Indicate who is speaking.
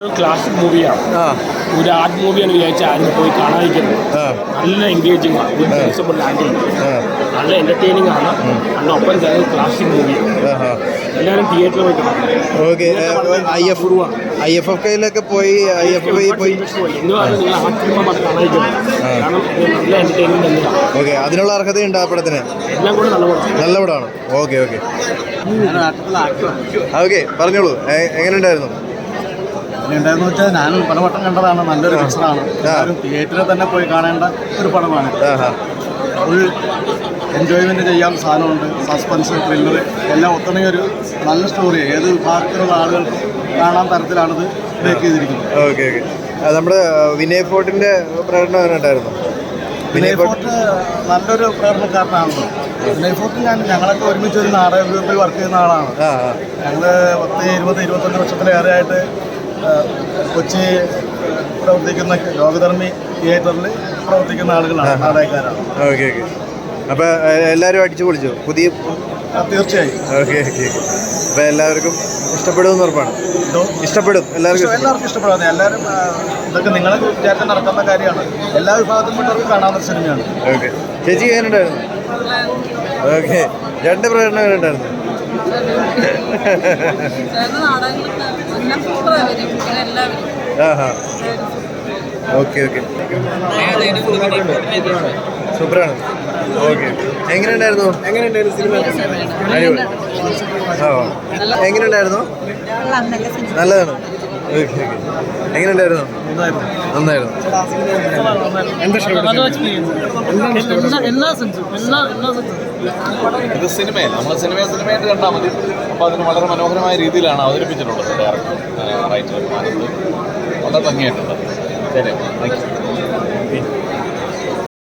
Speaker 1: Classic മൂവിയാണ്. ഒരു art മൂവിയാണ് വിചാരിച്ചാൽ ആരും പോയി കാണാതിരിക്കുന്നത്. നല്ല എൻഗേജിങ് ആണ്, ഒരു സെൻസിബിൾ ആംഗിൾ, നല്ല എന്റർടൈനിങ് ആണ്. അതിനൊപ്പം തന്നെ ക്ലാസിക് മൂവിയാണ്. എല്ലാവരും തിയേറ്ററിൽ പോയി കാണാം.
Speaker 2: ഓക്കെ. IFFKയിലൊക്കെ പോയി
Speaker 1: നിങ്ങൾ ആർട്ട് ഫിലിമാണ് കാണാതിരിക്കുന്നത്. കാരണം നല്ല എന്റർടൈൻമെന്റ് തന്നെയാണ്.
Speaker 2: ഓക്കെ, അതിനുള്ള അർഹതയുണ്ട് ആ പടത്തിന്.
Speaker 1: എല്ലാം കൂടെ
Speaker 2: നല്ല പടമാണ്. ഓക്കെ ഓക്കെ ഓക്കെ, പറഞ്ഞോളൂ. എങ്ങനെയുണ്ടായിരുന്നു?
Speaker 3: ഉണ്ടായിരുന്നു വെച്ചാൽ ഞാൻ പലവട്ടം കണ്ടതാണ്. നല്ലൊരു പിക്ചറാണ്. തിയേറ്ററിൽ തന്നെ പോയി കാണേണ്ട ഒരു പടമാണ്. ഫുൾ എൻജോയ്മെൻറ്റ് ചെയ്യാൻ സാധനമുണ്ട്. സസ്പെൻസ്, ത്രില്ലർ എല്ലാം ഒത്തിണങ്ങിയ ഒരു നല്ല സ്റ്റോറി. ഏത് വിഭാഗത്തിലുള്ള ആളുകൾക്കും കാണാൻ തരത്തിലാണിത് മേക്ക് ചെയ്തിരിക്കുന്നത്.
Speaker 2: Okay okay. നമ്മുടെ വിനയ് ഫോർട്ടിൻ്റെ പ്രകടനം എങ്ങനെയുണ്ടായിരുന്നു?
Speaker 3: വിനയ് ഫോർട്ട് നല്ലൊരു പ്രകടനക്കാരനാണല്ലോ. വിനയ് ഫോർട്ട് ഞങ്ങളൊക്കെ ഒരുമിച്ച് ഒരു നാടക ഗ്രൂപ്പിൽ വർക്ക് ചെയ്യുന്ന ആളാണ്. ഞങ്ങൾ 10-20-25 വർഷത്തിലേറെയായിട്ട് കൊച്ചി പ്രവർത്തിക്കുന്ന ലോകധർമ്മി തിയേറ്ററിൽ പ്രവർത്തിക്കുന്ന ആളുകളാണ്, നാടകക്കാരാണ്.
Speaker 2: Okay okay. അപ്പോൾ എല്ലാവരും അടിച്ചു പൊളിച്ചു പുതിയ?
Speaker 3: തീർച്ചയായും.
Speaker 2: Okay okay. അപ്പോൾ എല്ലാവർക്കും ഇഷ്ടപ്പെടുമെന്ന് ഉറപ്പാണ്? ഇഷ്ടപ്പെടും,
Speaker 3: എല്ലാവർക്കും ഇഷ്ടപ്പെടാതെ. എല്ലാവരും ഇതൊക്കെ നിങ്ങളെ വിചാരിച്ചാൽ നടക്കുന്ന കാര്യമാണ്. എല്ലാ വിഭാഗത്തിൽപ്പെട്ടവർക്ക് കാണാവുന്ന സിനിമയാണ്.
Speaker 2: ഓക്കെ. ചേച്ചി എങ്ങനെയുണ്ടായിരുന്നു? ഓക്കെ. രണ്ട് പ്രകടനം എങ്ങനെയുണ്ടായിരുന്നു? Okay okay. സൂപ്പറാണ്. ഓക്കെ. എങ്ങനെയുണ്ടായിരുന്നു? അടിപൊളി. എങ്ങനെയുണ്ടായിരുന്നു? നല്ലതാണ്. Okay okay. എങ്ങനെയുണ്ടായിരുന്നു? നന്നായിരുന്നു.
Speaker 4: ഇത് സിനിമയല്ല, നമ്മൾ സിനിമയായിട്ട് കണ്ടാൽ മതി. അപ്പോൾ അതിന് വളരെ മനോഹരമായ രീതിയിലാണ് അവതരിപ്പിച്ചിട്ടുള്ളത്. ഡയറക്ടർ, റൈറ്റർ, വളരെ ഭംഗിയായിട്ടുണ്ട്. ശരി, താങ്ക് യു.